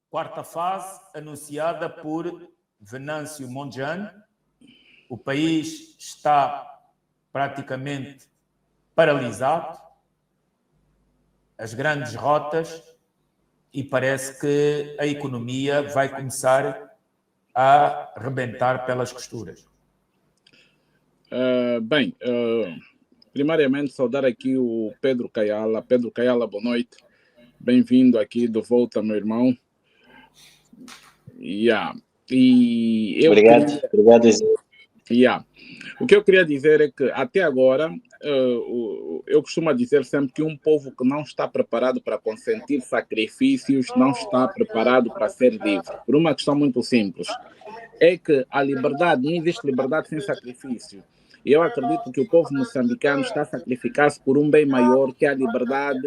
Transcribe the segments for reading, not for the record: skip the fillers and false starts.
quarta fase anunciada por Venâncio Mondlane. O país está praticamente paralisado, as grandes rotas, e parece que a economia vai começar a rebentar pelas costuras. Primariamente saudar aqui o Pedro Caiala. Pedro Caiala, boa noite. Bem-vindo aqui de volta, meu irmão. Obrigado. O que eu queria dizer é que, até agora, eu costumo dizer sempre que um povo que não está preparado para consentir sacrifícios não está preparado para ser livre. Por uma questão muito simples. É que a liberdade, não existe liberdade sem sacrifício. E eu acredito que o povo moçambicano está a sacrificar-se por um bem maior, que é a liberdade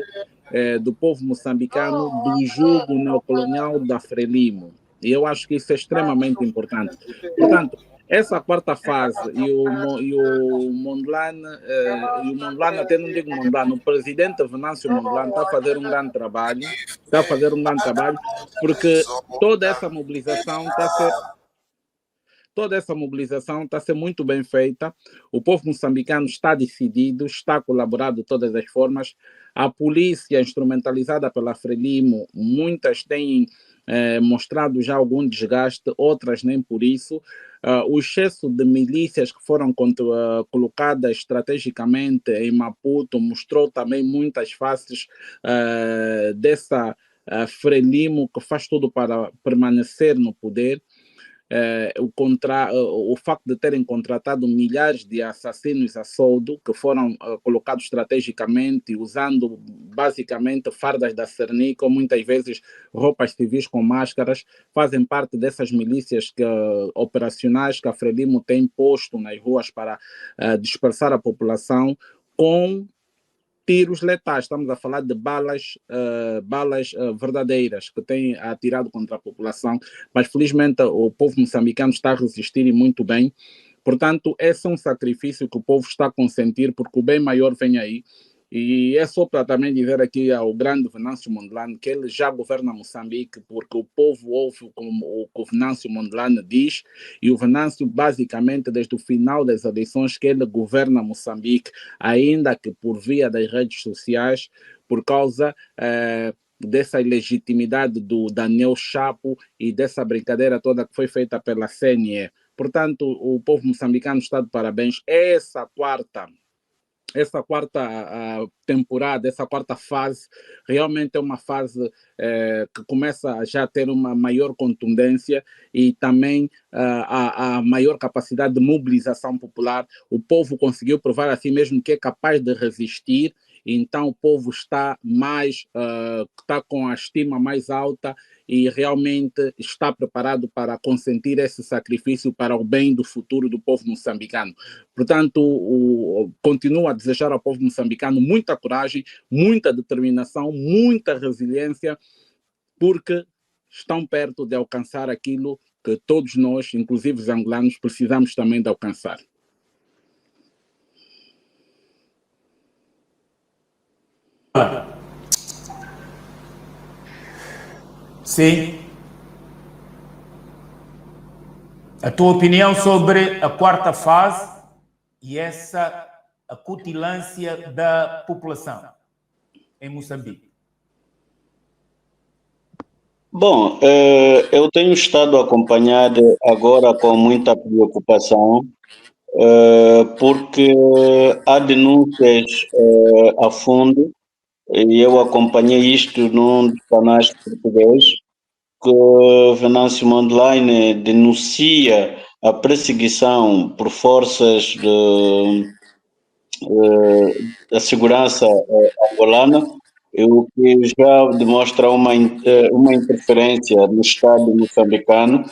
do povo moçambicano do jugo neocolonial da Frelimo. E eu acho que isso é extremamente importante. Portanto, essa quarta fase, e o Mondlane, até não digo Mondlane, o presidente Venâncio Mondlane está a fazer um grande trabalho, porque toda essa mobilização está a ser muito bem feita. O povo moçambicano está decidido, está a colaborar de todas as formas. A polícia, instrumentalizada pela Frelimo, muitas têm mostrado já algum desgaste, outras nem por isso. O excesso de milícias que foram colocadas estrategicamente em Maputo mostrou também muitas faces dessa Frelimo, que faz tudo para permanecer no poder. O facto de terem contratado milhares de assassinos a soldo, que foram colocados estrategicamente, usando basicamente fardas da Cernic, ou muitas vezes roupas civis com máscaras, fazem parte dessas milícias operacionais que a Frelimo tem posto nas ruas para dispersar a população com tiros letais. Estamos a falar de balas verdadeiras que têm atirado contra a população, mas felizmente o povo moçambicano está a resistir e muito bem. Portanto, esse é um sacrifício que o povo está a consentir, porque o bem maior vem aí. E é só para também dizer aqui ao grande Venâncio Mondlane que ele já governa Moçambique, porque o povo ouve o que o Venâncio Mondlane diz, e o Venâncio, basicamente, desde o final das eleições, que ele governa Moçambique, ainda que por via das redes sociais, por causa dessa ilegitimidade do Daniel Chapo e dessa brincadeira toda que foi feita pela CNE. Portanto, o povo moçambicano está de parabéns. Essa quarta temporada, essa quarta fase, realmente é uma fase que começa a já ter uma maior contundência e também a maior capacidade de mobilização popular. O povo conseguiu provar a si mesmo que é capaz de resistir, então o povo está com a estima mais alta e realmente está preparado para consentir esse sacrifício para o bem do futuro do povo moçambicano. Portanto, continuo a desejar ao povo moçambicano muita coragem, muita determinação, muita resiliência, porque estão perto de alcançar aquilo que todos nós, inclusive os angolanos, precisamos também de alcançar. Sim. A tua opinião sobre a quarta fase e essa acutilância da população em Moçambique? Bom, eu tenho estado a acompanhar agora com muita preocupação, porque há denúncias a fundo, e eu acompanhei isto num dos canais portugueses, que Venâncio Mondlane denuncia a perseguição por forças da segurança angolana, o que já demonstra uma interferência no Estado moçambicano,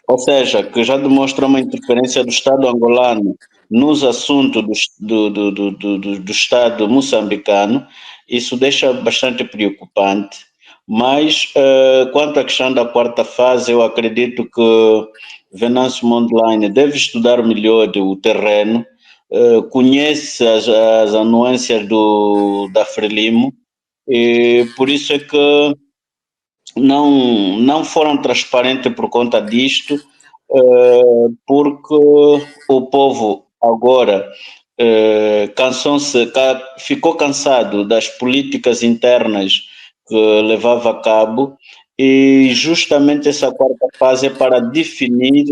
ou seja, que já demonstra uma interferência do Estado angolano nos assuntos do Estado moçambicano. Isso deixa bastante preocupante. Mas, quanto à questão da quarta fase, eu acredito que Venâncio Mondlane deve estudar melhor o terreno, conhece as anuências da Frelimo, e por isso é que não foram transparentes por conta disto, porque o povo agora ficou cansado das políticas internas que levava a cabo, e justamente essa quarta fase é para definir,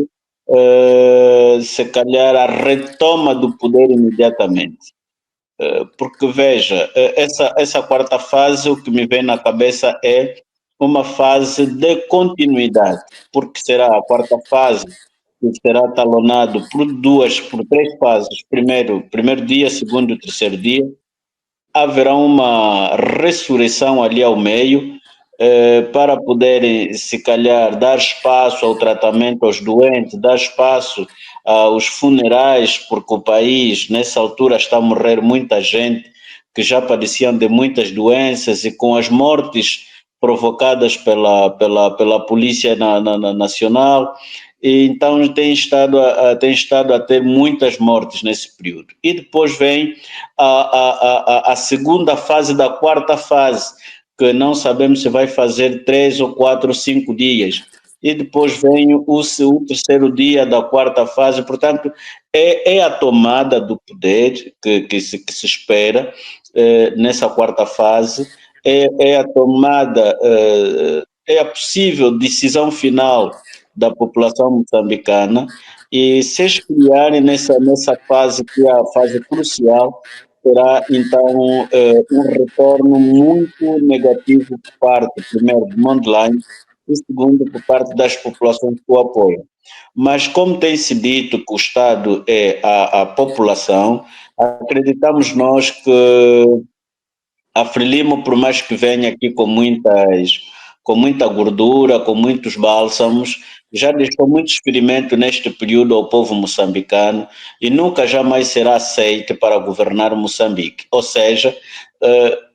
se calhar, a retoma do poder imediatamente. Porque, veja, essa quarta fase, o que me vem na cabeça é uma fase de continuidade, porque será a quarta fase que será talonado por três fases. Primeiro dia, segundo e terceiro dia. Haverá uma ressurreição ali ao meio, para poderem, se calhar, dar espaço ao tratamento aos doentes, dar espaço aos funerais, porque o país, nessa altura, está a morrer muita gente que já padeciam de muitas doenças, e com as mortes provocadas pela Polícia Nacional, e então tem estado a ter muitas mortes nesse período. E depois vem a segunda fase da quarta fase, que não sabemos se vai fazer 3 ou 4 ou 5 dias. E depois vem o terceiro dia da quarta fase. Portanto, é a tomada do poder que se espera nessa quarta fase, é a tomada, é a possível decisão final da população moçambicana, e se eles criarem nessa fase, que é a fase crucial, terá então um retorno muito negativo por parte, primeiro, do Mondlane, e segundo, por parte das populações que o apoiam. Mas como tem se dito que o Estado é a população, acreditamos nós que a Frelimo, por mais que venha aqui com muita gordura, com muitos bálsamos, já deixou muito experimento neste período ao povo moçambicano, e nunca jamais será aceita para governar Moçambique. Ou seja,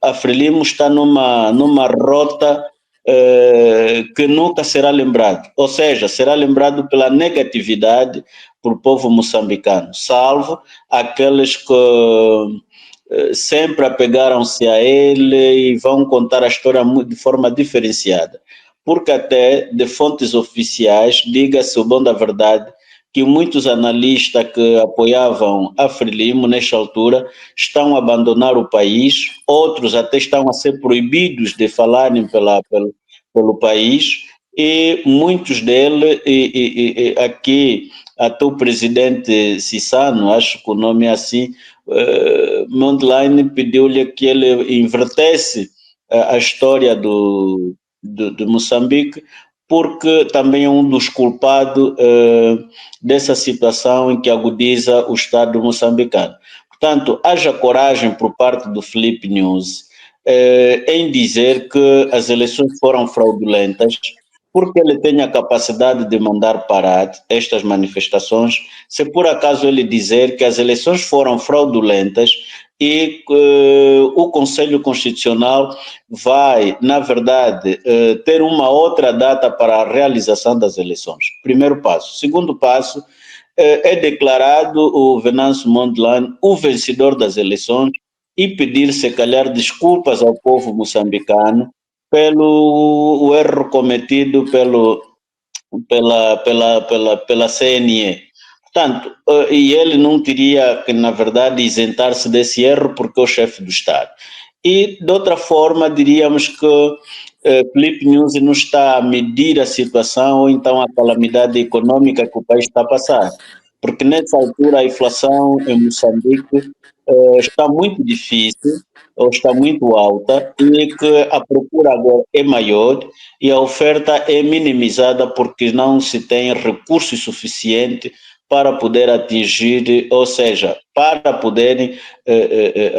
a Frelimo está numa rota que nunca será lembrado. Ou seja, será lembrado pela negatividade por povo moçambicano, salvo aqueles que sempre apegaram-se a ele e vão contar a história de forma diferenciada. Porque até de fontes oficiais, diga-se o bom da verdade, que muitos analistas que apoiavam a Frelimo nesta altura estão a abandonar o país, outros até estão a ser proibidos de falarem pelo país, e muitos deles, aqui até o presidente Cissano, acho que o nome é assim, Mondlane pediu-lhe que ele invertesse a história de Moçambique, porque também é um dos culpados dessa situação em que agudiza o Estado moçambicano. Portanto, haja coragem por parte do Filipe News em dizer que as eleições foram fraudulentas, porque ele tem a capacidade de mandar parar estas manifestações, se por acaso ele dizer que as eleições foram fraudulentas e o Conselho Constitucional vai, na verdade, ter uma outra data para a realização das eleições. Primeiro passo. Segundo passo, é declarado o Venâncio Mondlane o vencedor das eleições, e pedir, se calhar, desculpas ao povo moçambicano pelo erro cometido pela CNE. Portanto, e ele não teria que, na verdade, isentar-se desse erro, porque é o chefe do Estado. E, de outra forma, diríamos que Filipe News não está a medir a situação, ou então a calamidade econômica que o país está a passar. Porque, nessa altura, a inflação em Moçambique está muito difícil, ou está muito alta, e que a procura agora é maior e a oferta é minimizada, porque não se tem recursos suficientes para poder atingir, ou seja, para poderem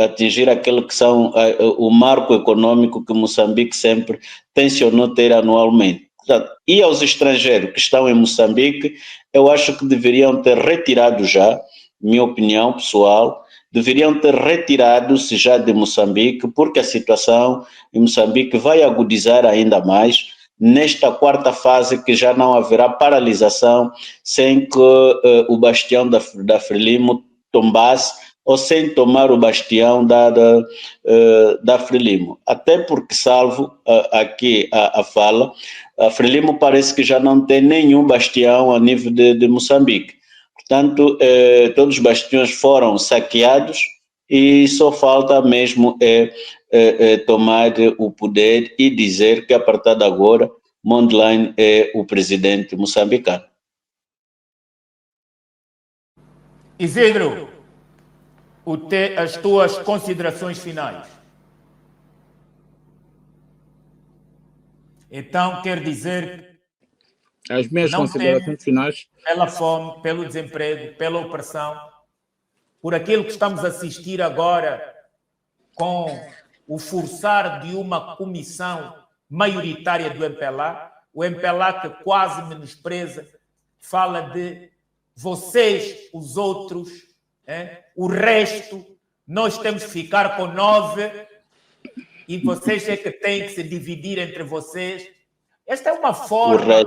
atingir aquele que são o marco econômico que Moçambique sempre tensionou ter anualmente. Portanto, e aos estrangeiros que estão em Moçambique, eu acho que deveriam ter retirado já, minha opinião pessoal, deveriam ter retirado-se já de Moçambique, porque a situação em Moçambique vai agudizar ainda mais nesta quarta fase, que já não haverá paralisação sem que o bastião da Frelimo tombasse, ou sem tomar o bastião da Frelimo. Até porque, salvo aqui a fala, a Frelimo parece que já não tem nenhum bastião a nível de Moçambique. Portanto, todos os bastiões foram saqueados e só falta mesmo tomar o poder e dizer que, a partir de agora, Mondlane é o presidente moçambicano. Isidro, as tuas considerações finais. Então, quer dizer, as minhas considerações finais, pela fome, pelo desemprego, pela opressão, por aquilo que estamos a assistir agora com o forçar de uma comissão maioritária do MPLA, o MPLA que quase menospreza, fala de vocês, os outros, o resto, nós temos que ficar com 9 e vocês é que têm que se dividir entre vocês. Esta é uma forma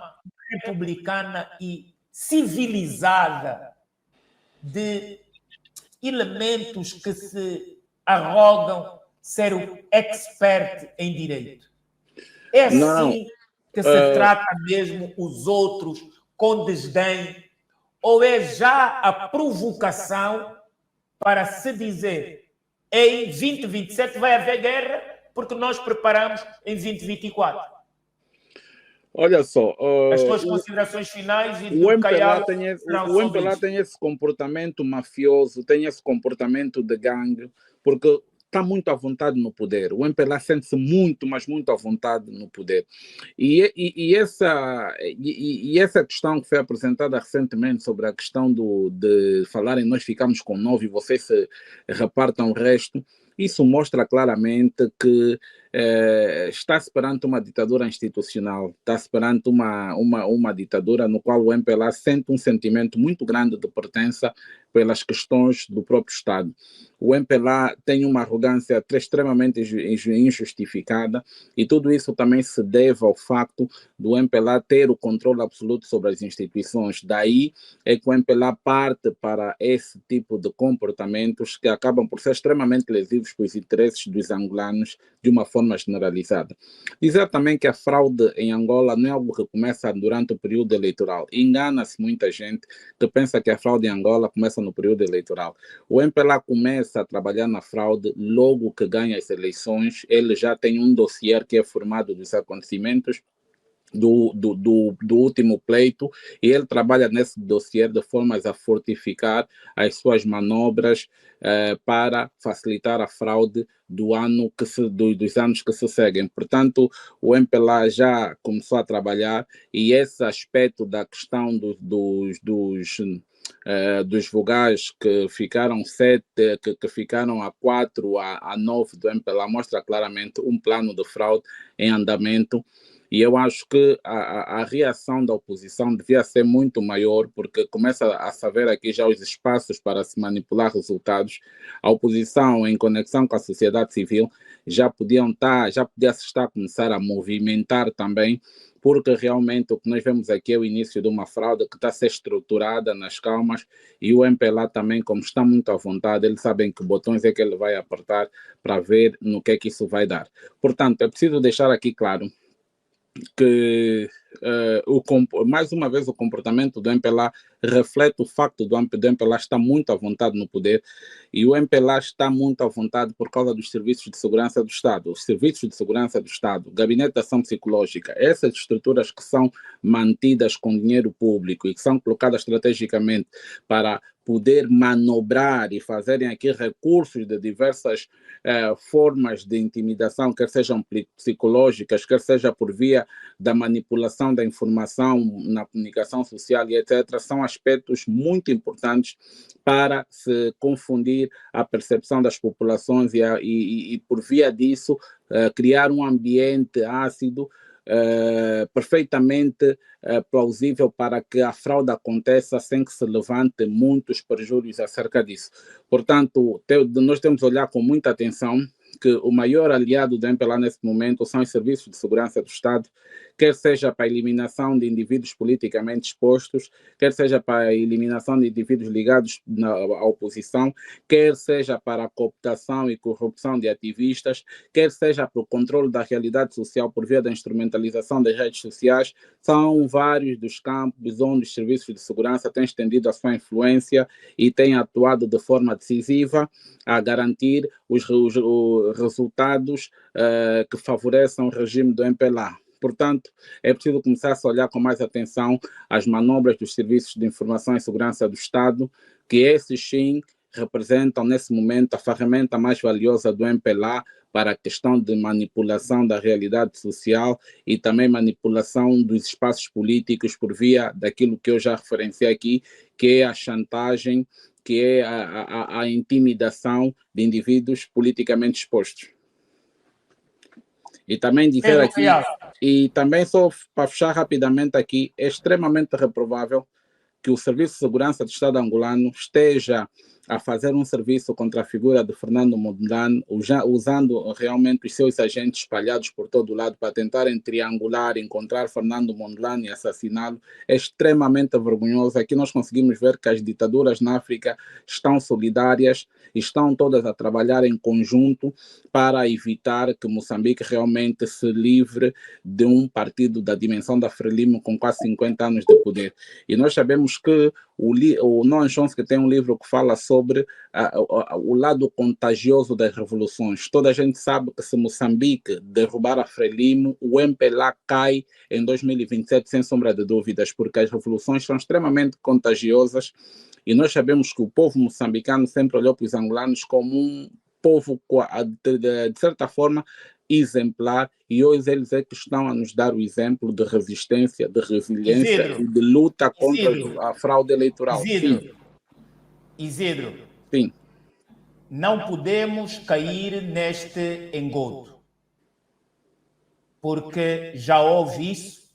republicana e civilizada de elementos que se arrogam ser o expert em direito. É assim que se trata mesmo os outros com desdém, ou é já a provocação para se dizer em 2027 vai haver guerra porque nós preparamos em 2024? Olha só, as tuas considerações finais e o MPLA tem esse comportamento mafioso, tem esse comportamento de gangue, porque está muito à vontade no poder. O MPLA sente-se muito, mas muito à vontade no poder. E essa questão que foi apresentada recentemente sobre a questão de falarem nós ficamos com 9 e vocês se repartam o resto, isso mostra claramente que está-se perante uma ditadura institucional, está-se perante uma ditadura no qual o MPLA sente um sentimento muito grande de pertença pelas questões do próprio Estado. O MPLA tem uma arrogância extremamente injustificada e tudo isso também se deve ao facto do MPLA ter o controle absoluto sobre as instituições. Daí é que o MPLA parte para esse tipo de comportamentos que acabam por ser extremamente lesivos para os interesses dos angolanos de uma forma generalizada. Dizer também que a fraude em Angola não é algo que começa durante o período eleitoral. Engana-se muita gente que pensa que a fraude em Angola começa no período eleitoral. O MPLA começa a trabalhar na fraude logo que ganha as eleições. Ele já tem um dossiê que é formado dos acontecimentos do último pleito, e ele trabalha nesse dossiê de formas a fortificar as suas manobras para facilitar a fraude dos anos que se seguem. Portanto, o MPLA já começou a trabalhar e esse aspecto da questão dos vogais que ficaram 7, que ficaram a 4, a 9 do MPLA mostra claramente um plano de fraude em andamento. E eu acho que a reação da oposição devia ser muito maior, porque começa a saber aqui já os espaços para se manipular resultados. A oposição, em conexão com a sociedade civil, já podia se estar a começar a movimentar também, porque realmente o que nós vemos aqui é o início de uma fraude que está a ser estruturada nas calmas, e o MPLA também, como está muito à vontade, eles sabem que botões é que ele vai apertar para ver no que é que isso vai dar. Portanto, é preciso deixar aqui claro que mais uma vez o comportamento do MPLA reflete o facto do MPLA estar muito à vontade no poder, e o MPLA está muito à vontade por causa dos serviços de segurança do Estado. Os serviços de segurança do Estado, gabinete de ação psicológica, essas estruturas que são mantidas com dinheiro público e que são colocadas estrategicamente para poder manobrar e fazerem aqui recursos de diversas formas de intimidação, quer sejam psicológicas, quer seja por via da manipulação da informação na comunicação social e etc., são aspectos muito importantes para se confundir a percepção das populações e por via disso, criar um ambiente ácido perfeitamente plausível para que a fraude aconteça sem que se levante muitos prejuízos acerca disso. Portanto, nós temos que olhar com muita atenção que o maior aliado do MPLA nesse momento são os serviços de segurança do Estado, quer seja para a eliminação de indivíduos politicamente expostos, quer seja para a eliminação de indivíduos ligados à oposição, quer seja para a cooptação e corrupção de ativistas, quer seja para o controle da realidade social por via da instrumentalização das redes sociais. São vários dos campos onde os serviços de segurança têm estendido a sua influência e têm atuado de forma decisiva a garantir os resultados que favorecem o regime do MPLA. Portanto, é preciso começar a se olhar com mais atenção às manobras dos serviços de informação e segurança do Estado, que esses sim representam nesse momento a ferramenta mais valiosa do MPLA para a questão de manipulação da realidade social e também manipulação dos espaços políticos por via daquilo que eu já referenciei aqui, que é a chantagem, que é a intimidação de indivíduos politicamente expostos. E também dizer aqui, e também só para fechar rapidamente aqui, é extremamente reprovável que o Serviço de Segurança do Estado angolano esteja a fazer um serviço contra a figura de Fernando Mondlane, usando realmente os seus agentes espalhados por todo o lado para tentarem triangular, encontrar Fernando Mondlane e assassiná-lo. É extremamente vergonhoso. Aqui nós conseguimos ver que as ditaduras na África estão solidárias, estão todas a trabalhar em conjunto para evitar que Moçambique realmente se livre de um partido da dimensão da Frelimo com quase 50 anos de poder. E nós sabemos que o Noam Chomsky tem um livro que fala sobre o lado contagioso das revoluções. Toda a gente sabe que se Moçambique derrubar a Frelimo, o MPLA cai em 2027 sem sombra de dúvidas, porque as revoluções são extremamente contagiosas e nós sabemos que o povo moçambicano sempre olhou para os angolanos como um povo, de certa forma, exemplar, e hoje eles é que estão a nos dar o exemplo de resistência, de resiliência e de luta contra a fraude eleitoral. Isidro, sim. Não podemos cair neste engodo, porque já houve isso.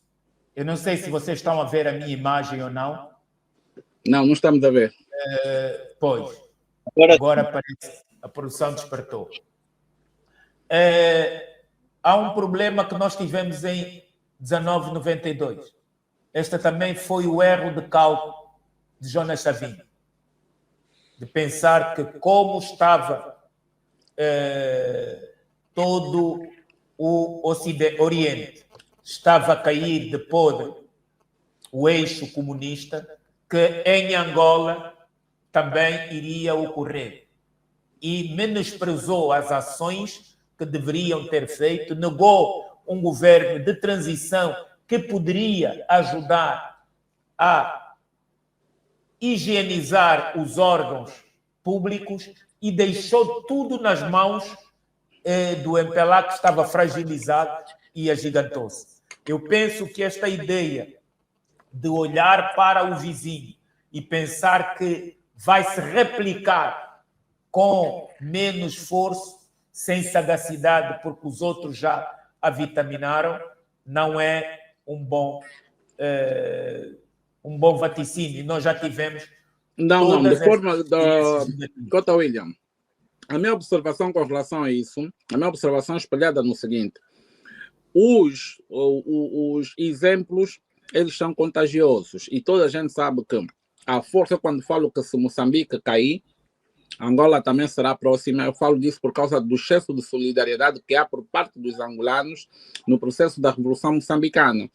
Eu não sei se vocês estão a ver a minha imagem ou não. Não estamos a ver. Pois, agora parece, a produção despertou. Há um problema que nós tivemos em 1992. Este também foi o erro de cálculo de Jonas Savimbi, de pensar que como estava todo o Oriente estava a cair de podre o eixo comunista, que em Angola também iria ocorrer. E menosprezou as ações que deveriam ter feito, negou um governo de transição que poderia ajudar a higienizar os órgãos públicos e deixou tudo nas mãos do MPLA, que estava fragilizado e agigantou-se. Eu penso que esta ideia de olhar para o vizinho e pensar que vai se replicar com menos esforço, sem sagacidade, porque os outros já a vitaminaram, não é um bom vaticínio. Nós já tivemos... Não, de forma... Cota William, a minha observação com relação a isso, a minha observação é espelhada no seguinte: os exemplos, eles são contagiosos, e toda a gente sabe que a força, quando falo que se Moçambique cair, Angola também será próxima. Eu falo disso por causa do excesso de solidariedade que há por parte dos angolanos no processo da Revolução Moçambicana.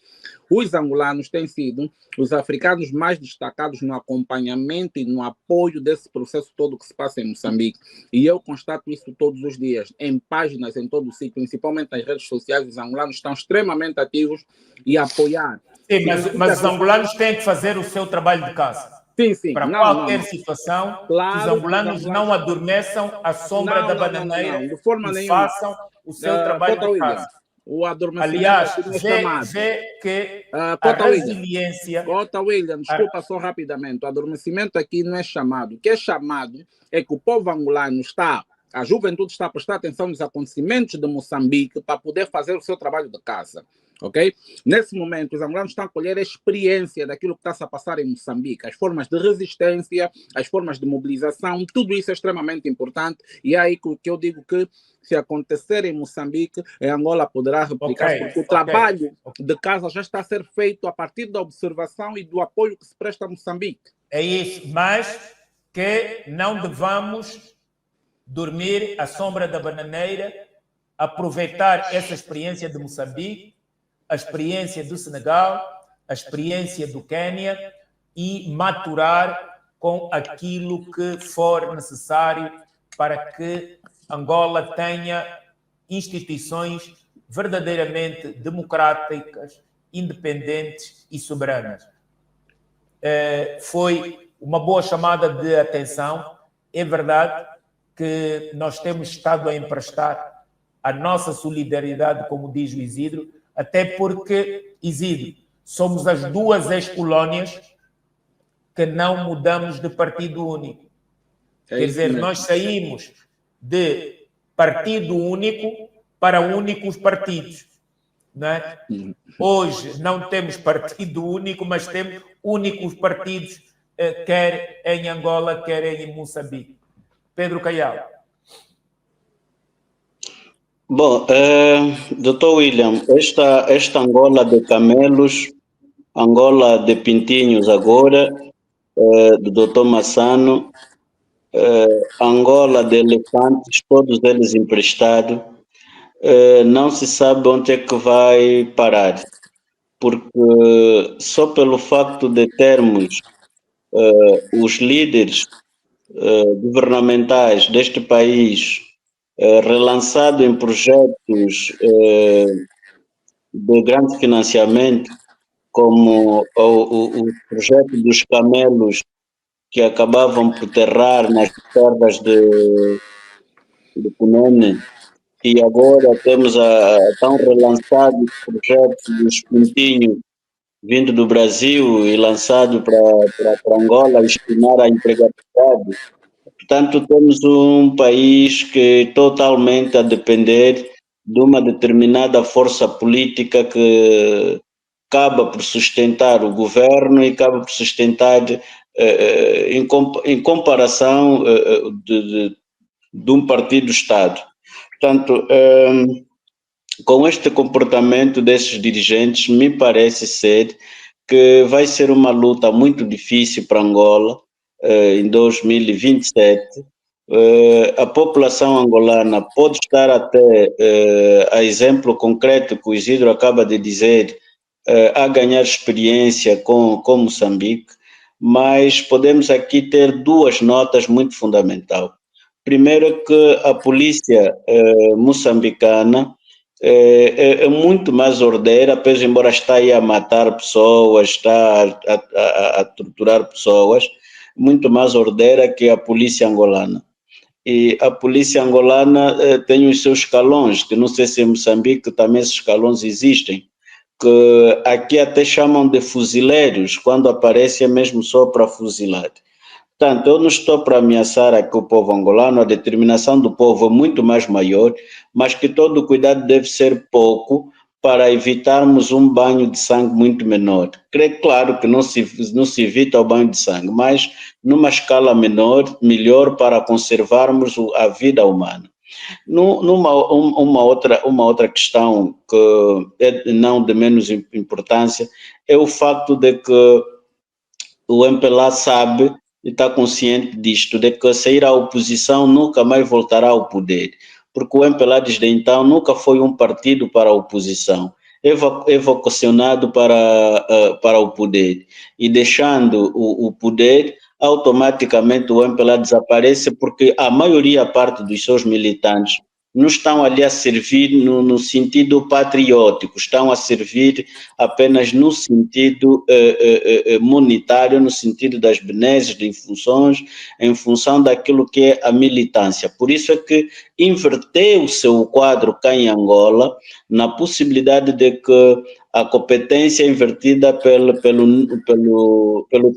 Os angolanos têm sido os africanos mais destacados no acompanhamento e no apoio desse processo todo que se passa em Moçambique. E eu constato isso todos os dias, em páginas, em todo o sítio, principalmente nas redes sociais. Os angolanos estão extremamente ativos e a apoiar. Sim, mas os angolanos têm que fazer o seu trabalho de casa. Sim. Para qualquer situação, claro, os angolanos não adormeçam à sombra da bananeira de forma e nenhuma. façam o seu trabalho de casa. O adormecimento. Aliás, é vê que a resiliência... Cota William, desculpa só rapidamente. O adormecimento aqui não é chamado. O que é chamado é que o povo angolano está... A juventude está a prestar atenção nos acontecimentos de Moçambique para poder fazer o seu trabalho de casa. ok? Nesse momento, os angolanos estão a colher a experiência daquilo que está-se a passar em Moçambique, as formas de resistência, as formas de mobilização, tudo isso é extremamente importante, e é aí que eu digo que se acontecer em Moçambique, em Angola poderá replicar, porque o trabalho de casa já está a ser feito a partir da observação e do apoio que se presta a Moçambique. É isso, mas que não devamos dormir à sombra da bananeira, aproveitar essa experiência de Moçambique, a experiência do Senegal, a experiência do Quênia e maturar com aquilo que for necessário para que Angola tenha instituições verdadeiramente democráticas, independentes e soberanas. Foi uma boa chamada de atenção. É verdade que nós temos estado a emprestar a nossa solidariedade, como diz o Isidro, até porque, Isidro, somos as duas ex-colónias que não mudamos de partido único. Quer dizer, nós saímos de partido único para únicos partidos. Não é? Hoje não temos partido único, mas temos únicos partidos, quer em Angola, quer em Moçambique. Pedro Caial. Bom, Dr. William, esta Angola de camelos, Angola de pintinhos agora, do Dr. Massano, Angola de elefantes, todos eles emprestados, não se sabe onde é que vai parar, porque só pelo facto de termos os líderes governamentais deste país relançado em projetos de grande financiamento, como o projeto dos camelos que acabavam por terrar nas terras de Cunene, e agora temos tão relançado o projeto dos pintinhos vindo do Brasil e lançado para Angola, estimar a empregabilidade. Portanto, temos um país que totalmente a depender de uma determinada força política que acaba por sustentar o governo e acaba por sustentar, em comparação de um partido-Estado. Portanto, com este comportamento desses dirigentes, me parece ser que vai ser uma luta muito difícil para Angola em 2027. A população angolana pode estar até, a exemplo concreto que o Isidro acaba de dizer, a ganhar experiência com Moçambique, mas podemos aqui ter duas notas muito fundamentais. Primeiro, que a polícia moçambicana é muito mais ordeira, apesar embora está aí a matar pessoas, está a torturar pessoas, muito mais ordeira que a polícia angolana. E a polícia angolana tem os seus escalões, que não sei se em Moçambique também esses escalões existem, que aqui até chamam de fuzileiros, quando aparece é mesmo só para fuzilar. Portanto, eu não estou para ameaçar aqui o povo angolano, a determinação do povo é muito mais maior, mas que todo o cuidado deve ser pouco para evitarmos um banho de sangue muito menor. Claro que não se evita o banho de sangue, mas numa escala menor, melhor para conservarmos a vida humana. Uma outra questão que é não de menos importância é o facto de que o MPLA sabe e está consciente disto, de que sair à oposição nunca mais voltará ao poder, porque o MPLA desde então nunca foi um partido para a oposição, é vocacionado para o poder, e deixando o poder, automaticamente o MPLA desaparece, porque a parte dos seus militantes não estão ali a servir no sentido patriótico, estão a servir apenas no sentido monetário, no sentido das benesses, de funções, em função daquilo que é a militância. Por isso é que inverteu-se o quadro cá em Angola, na possibilidade de que a competência é invertida pelo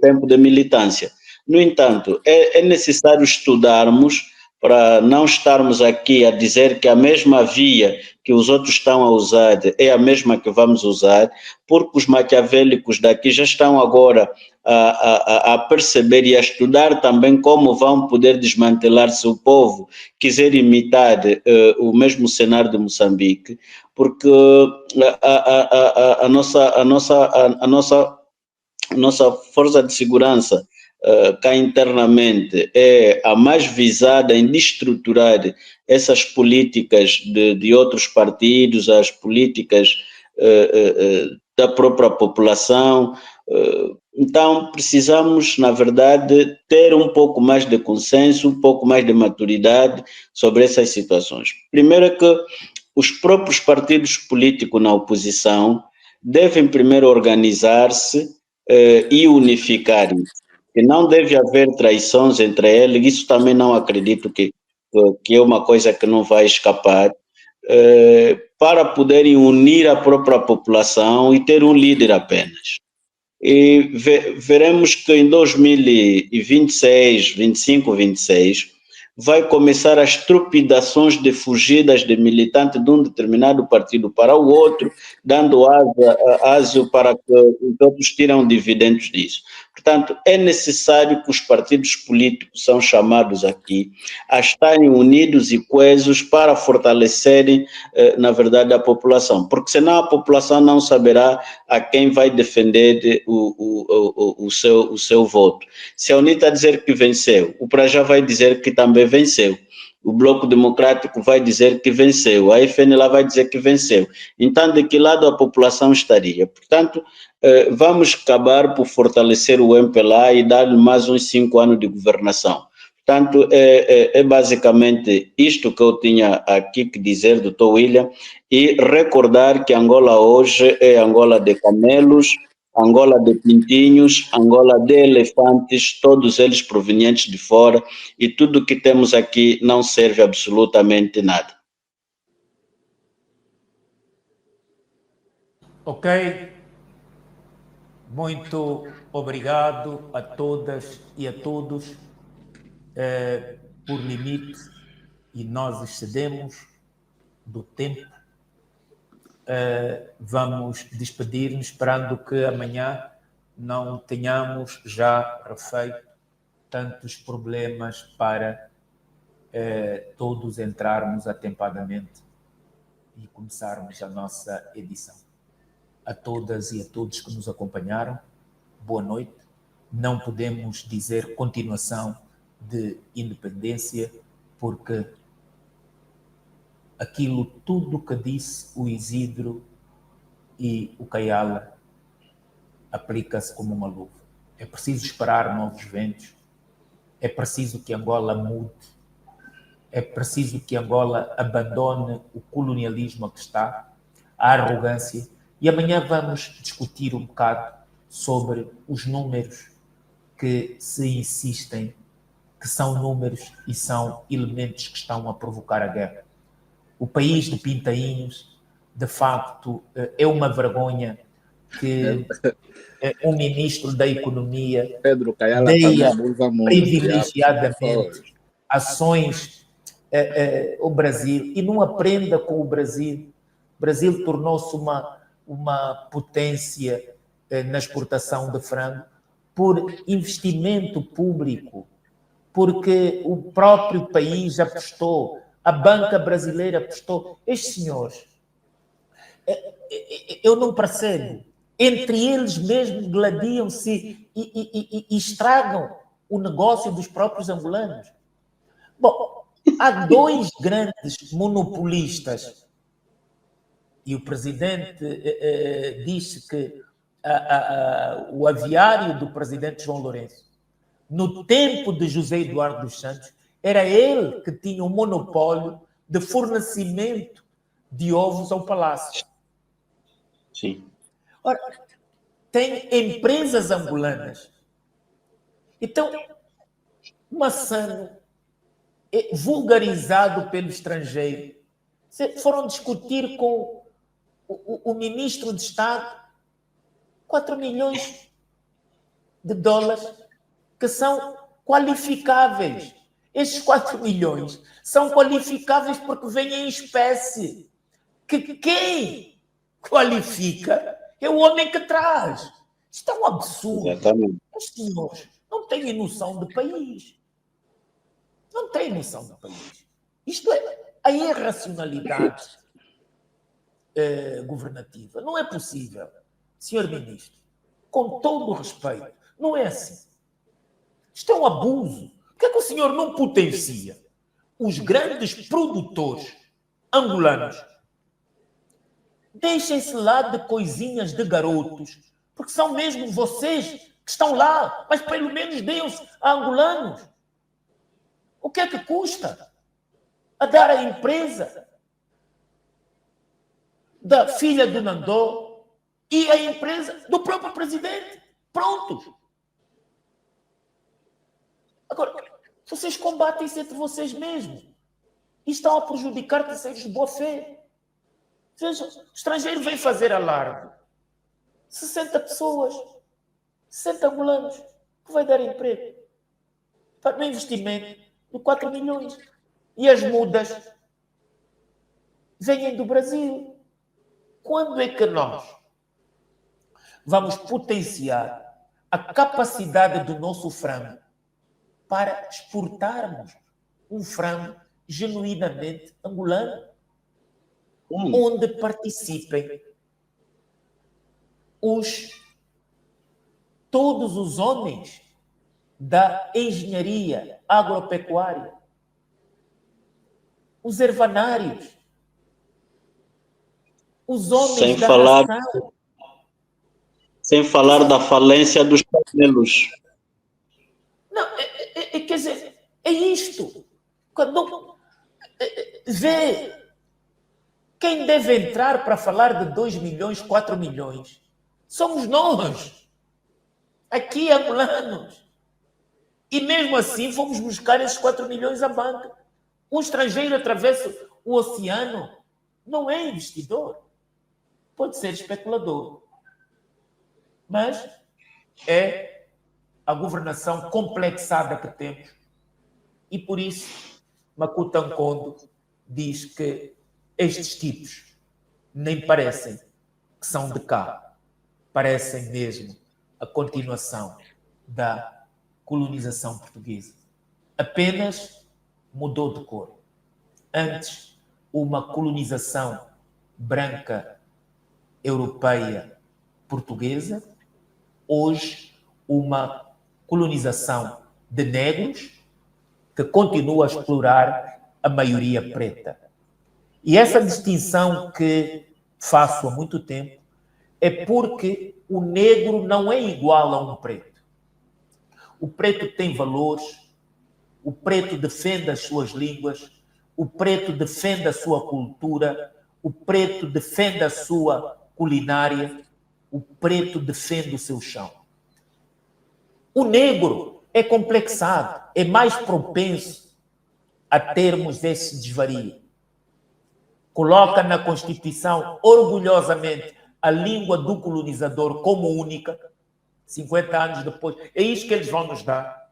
tempo de militância. No entanto, é necessário estudarmos para não estarmos aqui a dizer que a mesma via que os outros estão a usar é a mesma que vamos usar, porque os maquiavélicos daqui já estão agora a perceber e a estudar também como vão poder desmantelar se o povo quiser imitar o mesmo cenário de Moçambique, porque a nossa força de segurança cá internamente é a mais visada em destruturar essas políticas de outros partidos, as políticas da própria população. Então, precisamos, na verdade, ter um pouco mais de consenso, um pouco mais de maturidade sobre essas situações. Primeiro é que os próprios partidos políticos na oposição devem primeiro organizar-se e unificar isso. E não deve haver traições entre eles, isso também não acredito que é uma coisa que não vai escapar, para poderem unir a própria população e ter um líder apenas. E veremos que em 2026, 25, 26, vai começar as trepidações de fugidas de militantes de um determinado partido para o outro, dando asa para que os outros tiram dividendos disso. Portanto, é necessário que os partidos políticos são chamados aqui a estarem unidos e coesos para fortalecerem, na verdade, a população, porque senão a população não saberá a quem vai defender o seu voto. Se a UNITA dizer que venceu, o Prajá vai dizer que também venceu. O Bloco Democrático vai dizer que venceu, a FNLA vai dizer que venceu. Então, de que lado a população estaria? Portanto, vamos acabar por fortalecer o MPLA e dar-lhe mais uns 5 anos de governação. Portanto, é basicamente isto que eu tinha aqui que dizer, Dr. William, e recordar que Angola hoje é Angola de camelos, Angola de pintinhos, Angola de elefantes, todos eles provenientes de fora, e tudo que temos aqui não serve absolutamente nada. Ok. Muito obrigado a todas e a todos. Por limite, e nós excedemos do tempo, vamos despedir-nos, esperando que amanhã não tenhamos já refeito tantos problemas para todos entrarmos atempadamente e começarmos a nossa edição. A todas e a todos que nos acompanharam, boa noite. Não podemos dizer continuação de independência, porque aquilo tudo que disse o Isidro e o Kayala aplica-se como uma luva. É preciso esperar novos ventos, é preciso que Angola mude, é preciso que Angola abandone o colonialismo a que está, a arrogância, e amanhã vamos discutir um bocado sobre os números que se insistem, que são números e são elementos que estão a provocar a guerra. O país de pintainhos, de facto, é uma vergonha que um ministro da Economia deia privilegiadamente ações ao Brasil e não aprenda com o Brasil. O Brasil tornou-se uma potência na exportação de frango por investimento público, porque o próprio país apostou, a banca brasileira apostou. Estes senhores, eu não percebo, entre eles mesmos gladiam-se e estragam o negócio dos próprios angolanos. Bom, há dois grandes monopolistas e o presidente disse que o aviário do presidente João Lourenço, no tempo de José Eduardo dos Santos, era ele que tinha o monopólio de fornecimento de ovos ao palácio. Sim. Ora, tem empresas angolanas. Então, Massano é vulgarizado pelo estrangeiro. Foram discutir com o ministro de Estado 4 milhões de dólares que são qualificáveis. Esses 4 milhões são qualificáveis porque vêm em espécie. Que quem qualifica é o homem que traz. Isto é um absurdo. Exatamente. Os senhores não têm noção de país. Não têm noção de país. Isto é a irracionalidade governativa. Não é possível, senhor ministro, com todo o respeito, não é assim. Isto é um abuso. Por que é que o senhor não potencia os grandes produtores angolanos? Deixem-se lá de coisinhas de garotos, porque são mesmo vocês que estão lá, mas pelo menos deem-se a angolanos. O que é que custa a dar a empresa da filha do Nandô e a empresa do próprio presidente? Prontos. Agora, vocês combatem-se entre vocês mesmos e estão a prejudicar terceiros de boa fé. Veja, o estrangeiro vem fazer alarde. 60 pessoas, 60 angolanos, que vai dar emprego para um investimento de 4 milhões. E as mudas vêm do Brasil. Quando é que nós vamos potenciar a capacidade do nosso frango para exportarmos um frango genuinamente angolano, onde participem todos os homens da engenharia agropecuária, os ervanários, os homens da nação. Sem falar da falência dos camelos. Não, quer dizer, é isto. Quando vê quem deve entrar para falar de 2 milhões, 4 milhões, somos nós, aqui angolanos. E mesmo assim fomos buscar esses 4 milhões à banca. Um estrangeiro atravessa o oceano, não é investidor, pode ser especulador, mas é a governação complexada que temos. E por isso Makuta Nkondo diz que estes tipos nem parecem que são de cá, parecem mesmo a continuação da colonização portuguesa. Apenas mudou de cor. Antes, uma colonização branca, europeia, portuguesa. Hoje, uma colonização de negros que continua a explorar a maioria preta. E essa distinção que faço há muito tempo é porque o negro não é igual a um preto. O preto tem valores, o preto defende as suas línguas, o preto defende a sua cultura, o preto defende a sua culinária, o preto defende o seu chão. O negro é complexado, é mais propenso a termos esse desvario. Coloca na Constituição, orgulhosamente, a língua do colonizador como única, 50 anos depois. É isso que eles vão nos dar.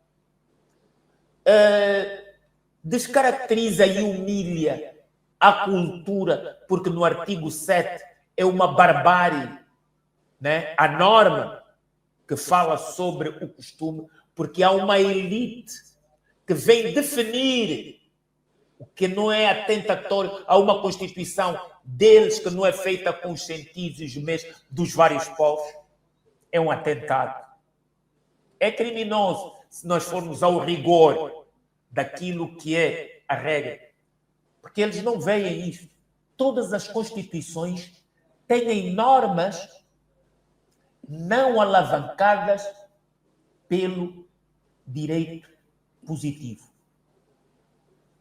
Descaracteriza e humilha a cultura, porque no artigo 7 é uma barbárie, né? A norma que fala sobre o costume, porque há uma elite que vem definir o que não é atentatório a uma Constituição deles que não é feita com os sentidos e os meios dos vários povos. É um atentado. É criminoso se nós formos ao rigor daquilo que é a regra. Porque eles não veem isso. Todas as Constituições têm normas não alavancadas pelo direito positivo.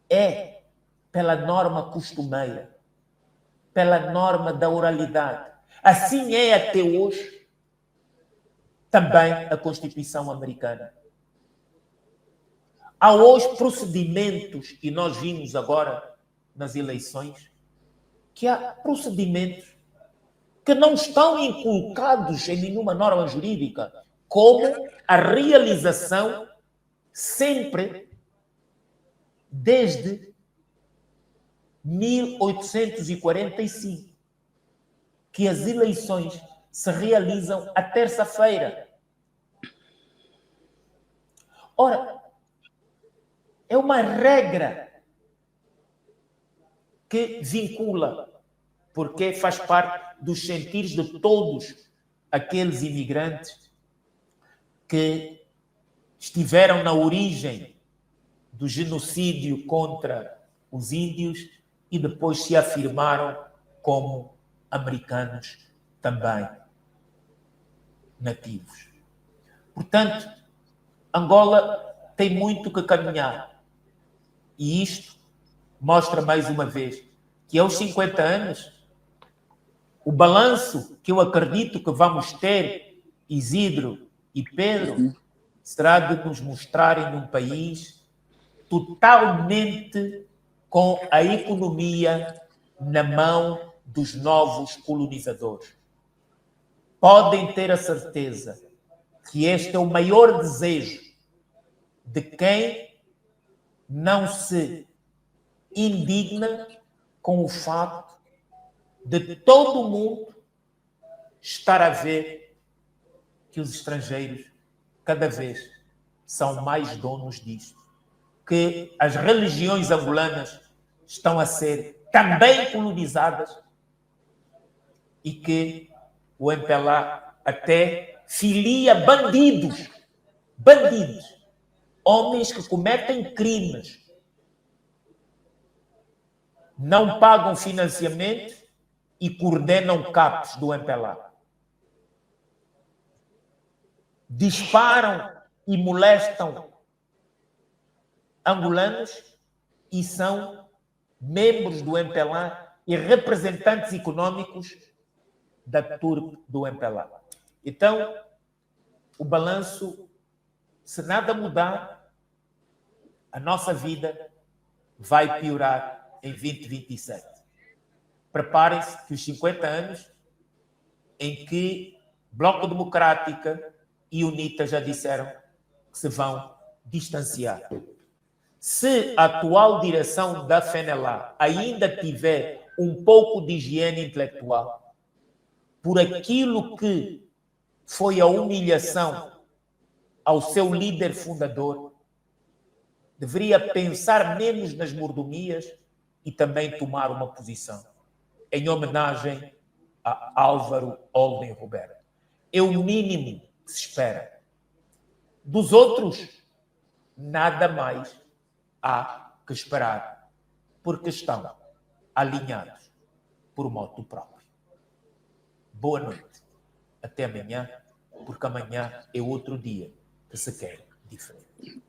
É pela norma costumeira, pela norma da oralidade. Assim é até hoje também a Constituição americana. Há hoje procedimentos, e nós vimos agora nas eleições, que há procedimentos que não estão inculcados em nenhuma norma jurídica, como a realização sempre desde 1845, que as eleições se realizam à terça-feira. Ora, é uma regra que vincula, porque faz parte dos sentires de todos aqueles imigrantes que estiveram na origem do genocídio contra os índios e depois se afirmaram como americanos também nativos. Portanto, Angola tem muito que caminhar. E isto mostra mais uma vez que aos 50 anos, o balanço que eu acredito que vamos ter, Isidro e Pedro, será de nos mostrarem um país totalmente com a economia na mão dos novos colonizadores. Podem ter a certeza que este é o maior desejo de quem não se indigna com o fato de todo mundo estar a ver que os estrangeiros cada vez são mais donos disto, que as religiões angolanas estão a ser também colonizadas e que o MPLA até filia bandidos, homens que cometem crimes, não pagam financiamento e coordenam capos do MPLA. Disparam e molestam angolanos e são membros do MPLA e representantes econômicos da turma do MPLA. Então, o balanço, se nada mudar, a nossa vida vai piorar em 2027. Preparem-se que os 50 anos em que Bloco Democrática e UNITA já disseram que se vão distanciar. Se a atual direção da FENELA ainda tiver um pouco de higiene intelectual, por aquilo que foi a humilhação ao seu líder fundador, deveria pensar menos nas mordomias e também tomar uma posição em homenagem a Álvaro Holden Roberto. É o mínimo que se espera. Dos outros, nada mais há que esperar, porque estão alinhados por moto próprio. Boa noite. Até amanhã, porque amanhã é outro dia que se quer diferente.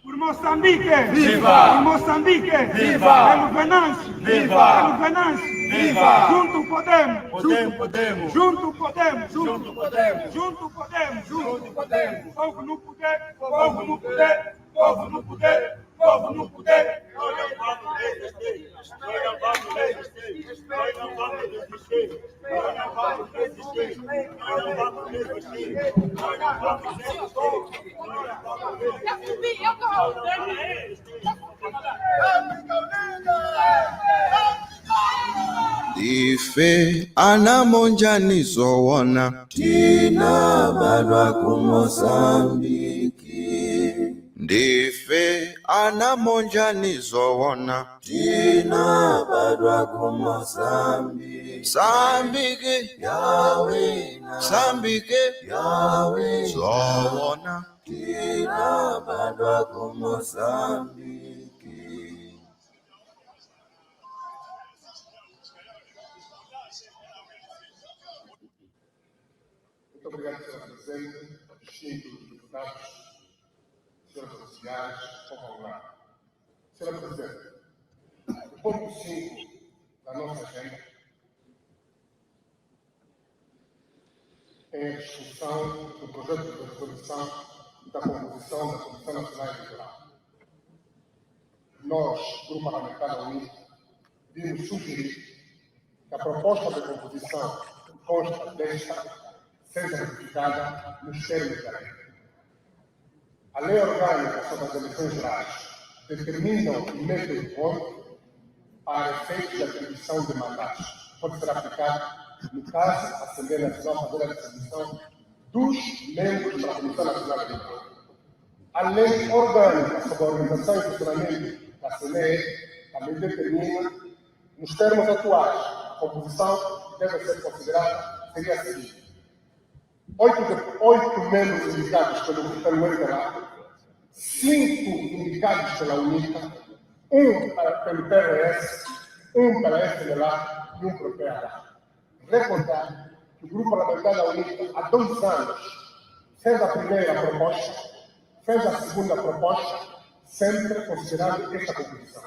Por Moçambique! Viva! Por Moçambique! Viva! Pelo Venâncio! Viva! Pelo Venâncio! Viva! Junto podemos! Podemos! Junto podemos! Junto podemos! Junto podemos! Junto podemos! Povo no poder! Povo no poder! Povo no poder! Povo no poder! Nós não vamos resistir! Nós não vamos resistir! Nós não vamos resistir! Nós não vamos resistir! Nós não vamos resistir! Nós não vamos resistir! Ife anamonjani zowona tina balwa ku Mozambiki. Ndife anamonjani zowona tina balwa ku Mozambiki. Sambiki yawe Sambiki yawe zowona tina balwa ku Mozambiki. Muito obrigado, Sr. Presidente, distintos deputados, senhores oficiais, povo angolano. Sr. Presidente, o ponto 5 da nossa agenda é a discussão do projeto de resolução da composição da Comissão Nacional Eleitoral. Nós, Grupo Parlamentar Unida, vimos sugerir que a proposta de composição consta desta seja ratificada nos termos da lei. A Lei Orgânica sobre as Eleições Gerais determinam o método de voto para efeitos de atribuição de mandatos. Pode ser aplicado, no caso, a Assembleia Nacional fazer a distribuição dos membros da Comissão Nacional Eleitoral. A lei orgânica sobre a organização e funcionamento da Assembleia também determina, nos termos atuais, a composição que deve ser considerada seria a seguinte: 8 membros indicados pelo MPLA, 5 indicados pela UNITA, 1 pelo PRS, 1 pela FNLA e 1 pelo PH. Recordar que o Grupo Parlamentar da UNITA, há 2 anos, fez a primeira proposta, fez a segunda proposta, sempre considerando esta composição.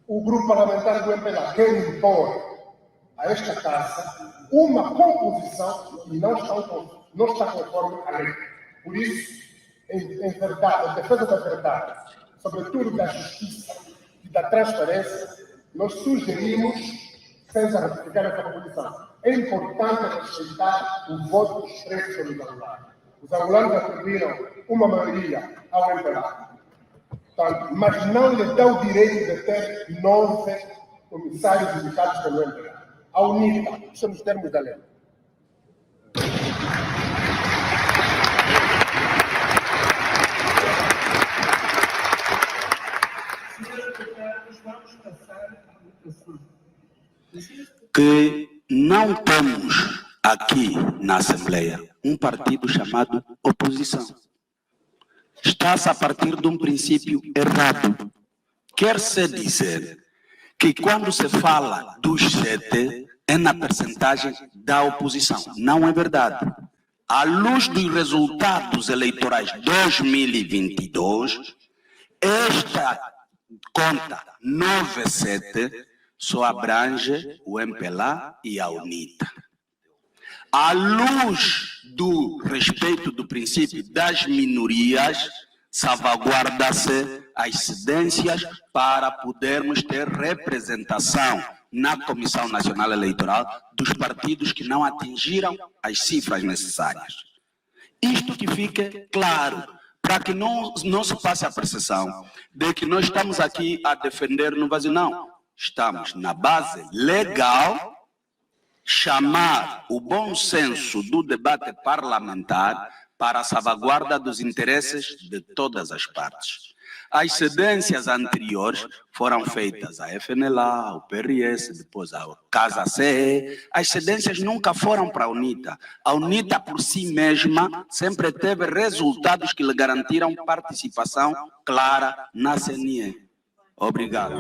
O Grupo Parlamentar do MPLA quer impor a esta Casa uma composição que não está conforme a lei. Por isso, em verdade, em defesa da verdade, sobretudo da justiça e da transparência, nós sugerimos, sem ratificar essa composição, é importante respeitar o voto expresso pelos angolanos. Os angolanos atribuíram uma maioria ao MPLA, mas não lhe dá o direito de ter 9 comissários indicados pelo MPLA. A UNITA, isso nos termos da lei. Que não temos aqui na Assembleia um partido chamado oposição. Está-se a partir de um princípio errado. Quer-se dizer que quando se fala dos 7 é na percentagem da oposição. Não é verdade. À luz dos resultados eleitorais 2022, esta conta 9-7 só abrange o MPLA e a UNITA. À luz do respeito do princípio das minorias, salvaguarda-se as cedências para podermos ter representação na Comissão Nacional Eleitoral dos partidos que não atingiram as cifras necessárias. Isto que fique claro, para que não se passe a percepção de que nós estamos aqui a defender no vazio. Não, estamos na base legal, chamar o bom senso do debate parlamentar para a salvaguarda dos interesses de todas as partes. As cedências anteriores foram feitas à FNLA, ao PRS, depois à Casa CE. As cedências nunca foram para a UNITA. A UNITA, por si mesma, sempre teve resultados que lhe garantiram participação clara na CNE. Obrigado.